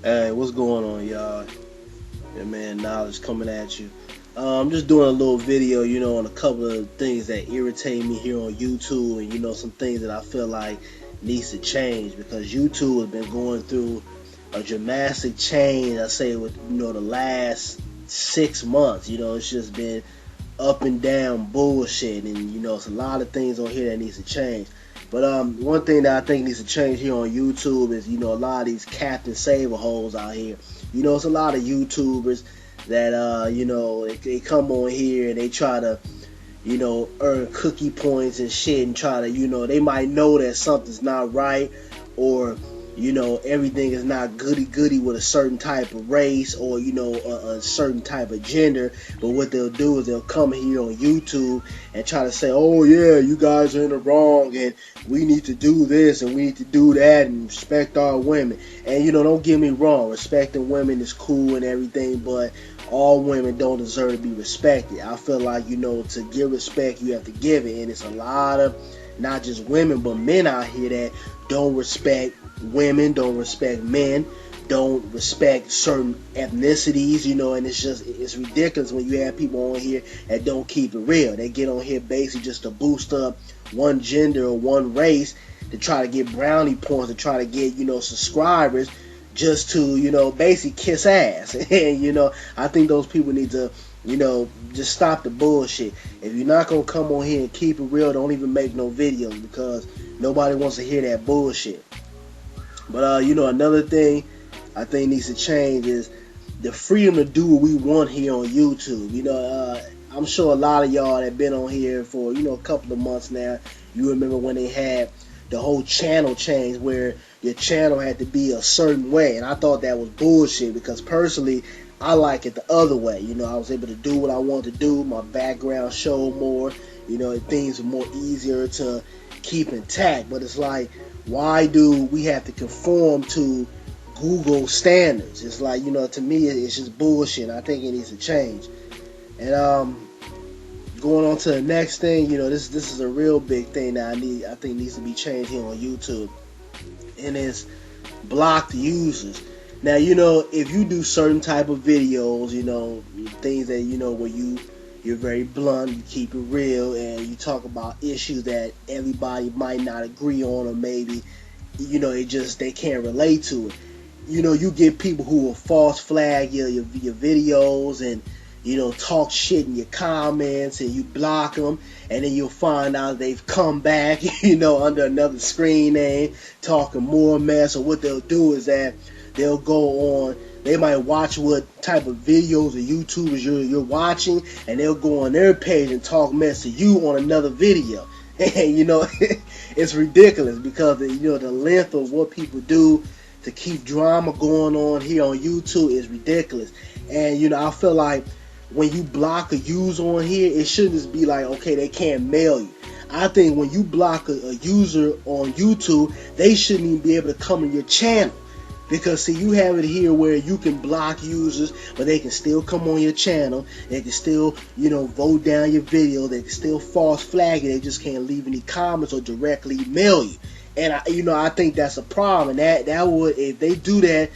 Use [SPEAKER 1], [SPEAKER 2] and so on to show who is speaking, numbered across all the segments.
[SPEAKER 1] Hey, what's going on, y'all? Yeah, man, knowledge coming at you. I'm just doing a little video, on a couple of things that irritate me here on YouTube, and some things that I feel like needs to change because YouTube has been going through a dramatic change. I say with the last 6 months. It's just been up and down bullshit, and it's a lot of things on here that needs to change. But one thing that I think needs to change here on YouTube is a lot of these Captain Saver holes out here. It's a lot of YouTubers that they come on here and they try to earn cookie points and shit, and try to they might know that something's not right, or everything is not goody goody with a certain type of race, or a certain type of gender. But what they'll do is they'll come here on YouTube and try to say, oh yeah, you guys are in the wrong, and we need to do this and we need to do that and respect our women. And don't get me wrong, respecting women is cool and everything, but all women don't deserve to be respected. I feel like to give respect you have to give it, and it's a lot of not just women but men out here that don't respect women, don't respect men, don't respect certain ethnicities, and it's ridiculous when you have people on here that don't keep it real. They get on here basically just to boost up one gender or one race, to try to get brownie points, to try to get subscribers, just to basically kiss ass. And I think those people need to just stop the bullshit. If you're not gonna come on here and keep it real, don't even make no videos, because nobody wants to hear that bullshit. But another thing I think needs to change is the freedom to do what we want here on YouTube. I'm sure a lot of y'all that been on here for a couple of months now, you remember when they had the whole channel change where your channel had to be a certain way, and I thought that was bullshit, because personally I like it the other way. I was able to do what I wanted to do. My background showed more. Things were more easier to keep intact. But it's like, why do we have to conform to Google standards? It's like, to me, it's just bullshit. I think it needs to change. And going on to the next thing, this is a real big thing that I think needs to be changed here on YouTube, and it's blocked users. Now, if you do certain type of videos, things that, where you're very blunt, you keep it real, and you talk about issues that everybody might not agree on, or maybe, they can't relate to it. You get people who will false flag your videos, and, talk shit in your comments, and you block them, and then you'll find out they've come back, under another screen name, talking more mess. Or what they'll do is that they'll go on, they might watch what type of videos or YouTubers you're watching, and they'll go on their page and talk mess to you on another video. And it's ridiculous, because the length of what people do to keep drama going on here on YouTube is ridiculous. And I feel like when you block a user on here, it shouldn't just be like, okay, they can't mail you. I think when you block a user on YouTube, they shouldn't even be able to come in your channel. Because see, you have it here where you can block users, but they can still come on your channel. They can still, vote down your video. They can still false flag it. They just can't leave any comments or directly mail you. And I think that's a problem. And that would, if they do that,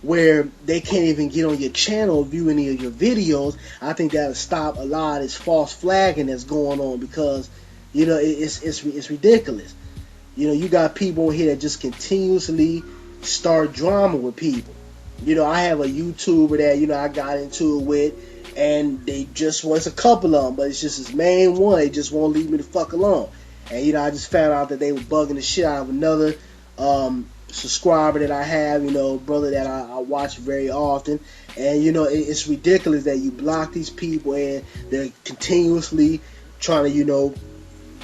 [SPEAKER 1] where they can't even get on your channel or view any of your videos, I think that would stop a lot of this false flagging that's going on, because it's ridiculous. You got people in here that just continuously start drama with people. I have a YouTuber that I got into it with, and they just it's a couple of them, but it's just this main one. They just won't leave me the fuck alone. And I just found out that they were bugging the shit out of another subscriber that I have, brother that I watch very often. And it's ridiculous that you block these people, and they're continuously trying to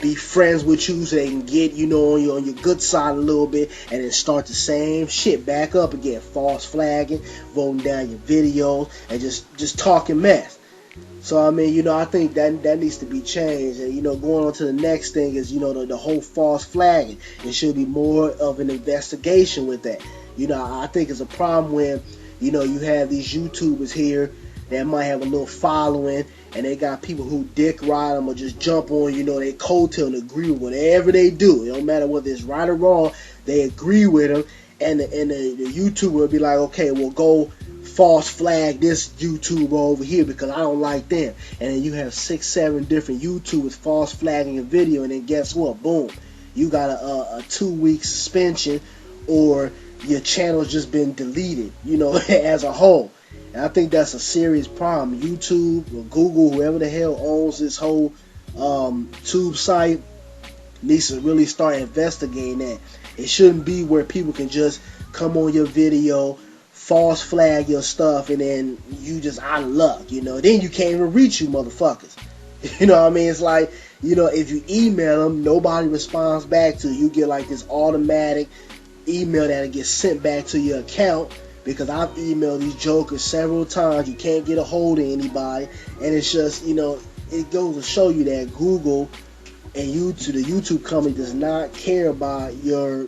[SPEAKER 1] be friends with you, so they can get on your good side a little bit, and then start the same shit back up again, false flagging, voting down your videos, and just talking mess. So I think that needs to be changed. And going on to the next thing is the whole false flagging. It should be more of an investigation with that. I think it's a problem when you have these YouTubers here that might have a little following, and they got people who dick ride them or just jump on they coattail and agree with whatever they do. It don't matter whether it's right or wrong, they agree with them, the YouTuber will be like, okay, well, go false flag this YouTuber over here because I don't like them. And then you have 6, 7 different YouTubers false flagging a video, and then guess what? Boom, you got a 2-week suspension, or your channel's just been deleted, as a whole. And I think that's a serious problem. YouTube or Google, whoever the hell owns this whole tube site, needs to really start investigating that. It shouldn't be where people can just come on your video, false flag your stuff, and then you just out of luck, Then you can't even reach you motherfuckers. You know what I mean? It's like, if you email them, nobody responds back to you. You get like this automatic email that'll get sent back to your account, because I've emailed these jokers several times. You can't get a hold of anybody, and it's just, it goes to show you that Google and YouTube, the YouTube company, does not care about your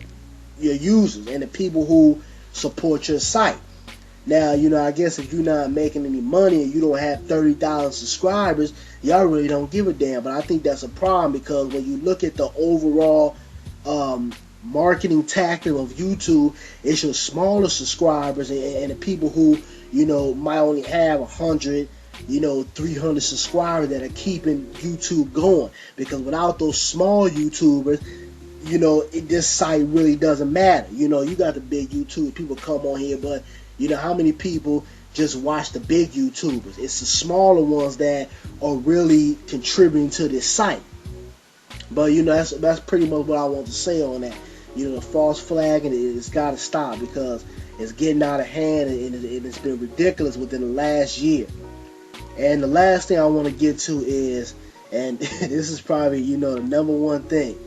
[SPEAKER 1] users and the people who support your site. Now, I guess if you're not making any money and you don't have 30,000 subscribers, y'all really don't give a damn. But I think that's a problem, because when you look at the overall marketing tactic of YouTube, it's your smaller subscribers and the people who, might only have 100, 300 subscribers that are keeping YouTube going. Because without those small YouTubers, this site really doesn't matter. You got the big YouTube people come on here, but how many people just watch the big YouTubers? It's the smaller ones that are really contributing to this site. But that's pretty much what I want to say on that. The false flagging, it's got to stop, because it's getting out of hand, and it's been ridiculous within the last year. And the last thing I want to get to is, and this is probably, the number one thing,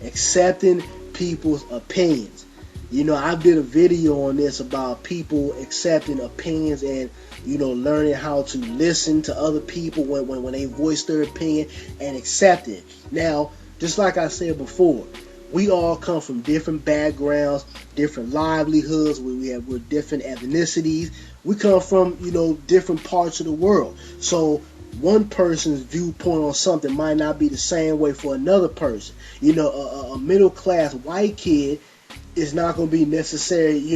[SPEAKER 1] accepting people's opinions. I did a video on this about people accepting opinions and, learning how to listen to other people when they voice their opinion and accept it. Now, just like I said before, we all come from different backgrounds, different livelihoods. We're different ethnicities. We come from, different parts of the world. So one person's viewpoint on something might not be the same way for another person. A middle-class white kid is not going to be necessarily,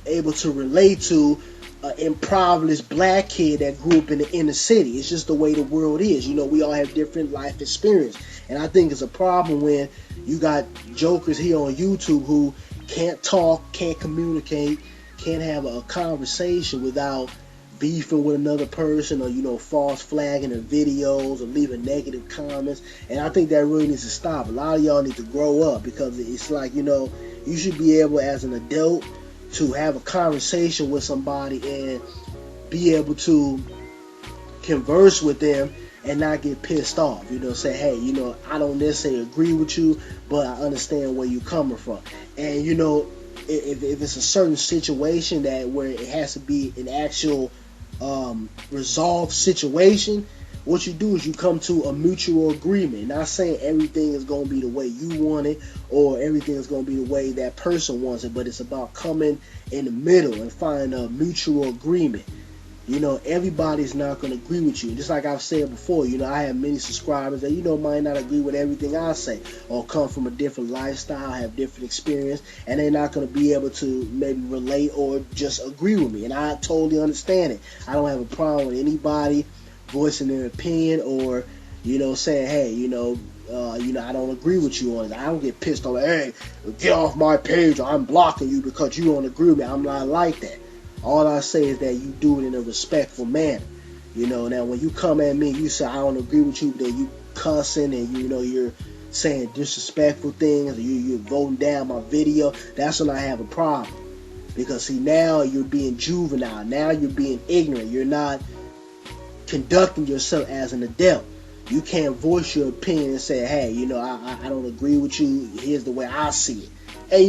[SPEAKER 1] able to relate to an impoverished black kid that grew up in the inner city. It's just the way the world is. We all have different life experience. And I think it's a problem when you got jokers here on YouTube who can't talk, can't communicate, can't have a conversation without beefing with another person, or false flagging their videos or leaving negative comments. And I think that really needs to stop. A lot of y'all need to grow up, because it's like, you should be able, as an adult, to have a conversation with somebody and be able to converse with them and not get pissed off. Say, hey, I don't necessarily agree with you, but I understand where you're coming from. And if it's a certain situation where it has to be an actual resolved situation, what you do is you come to a mutual agreement. Not saying everything is going to be the way you want it, or everything is going to be the way that person wants it, but it's about coming in the middle and finding a mutual agreement. Everybody's not going to agree with you. Just like I've said before, I have many subscribers that, might not agree with everything I say, or come from a different lifestyle, have different experience, and they're not going to be able to maybe relate or just agree with me. And I totally understand it. I don't have a problem with anybody voicing their opinion, or, saying, hey, I don't agree with you on it. I don't get pissed off, hey, get off my page, or I'm blocking you because you don't agree with me. I'm not like that. All I say is that you do it in a respectful manner. Now when you come at me, you say I don't agree with you, then you cussing and you're saying disrespectful things, and you're voting down my video. That's when I have a problem. Because see, now you're being juvenile. Now you're being ignorant. You're not conducting yourself as an adult. You can't voice your opinion and say, hey, I don't agree with you. Here's the way I see it.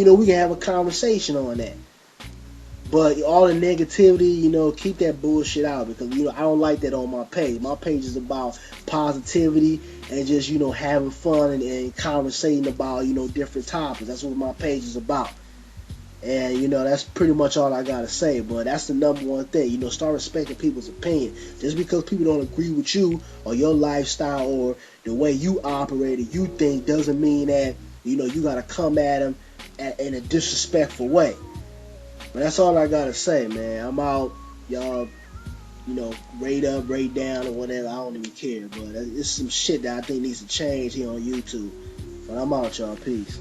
[SPEAKER 1] And we can have a conversation on that. But all the negativity, keep that bullshit out, because, I don't like that on my page. My page is about positivity and just, having fun and conversating about, different topics. That's what my page is about. And, that's pretty much all I got to say. But that's the number one thing. Start respecting people's opinion. Just because people don't agree with you or your lifestyle or the way you operate or you think, doesn't mean that, you got to come at them in a disrespectful way. But that's all I gotta say, man. I'm out. Y'all, rate up, rate down, or whatever. I don't even care. But it's some shit that I think needs to change here on YouTube. But I'm out, y'all. Peace.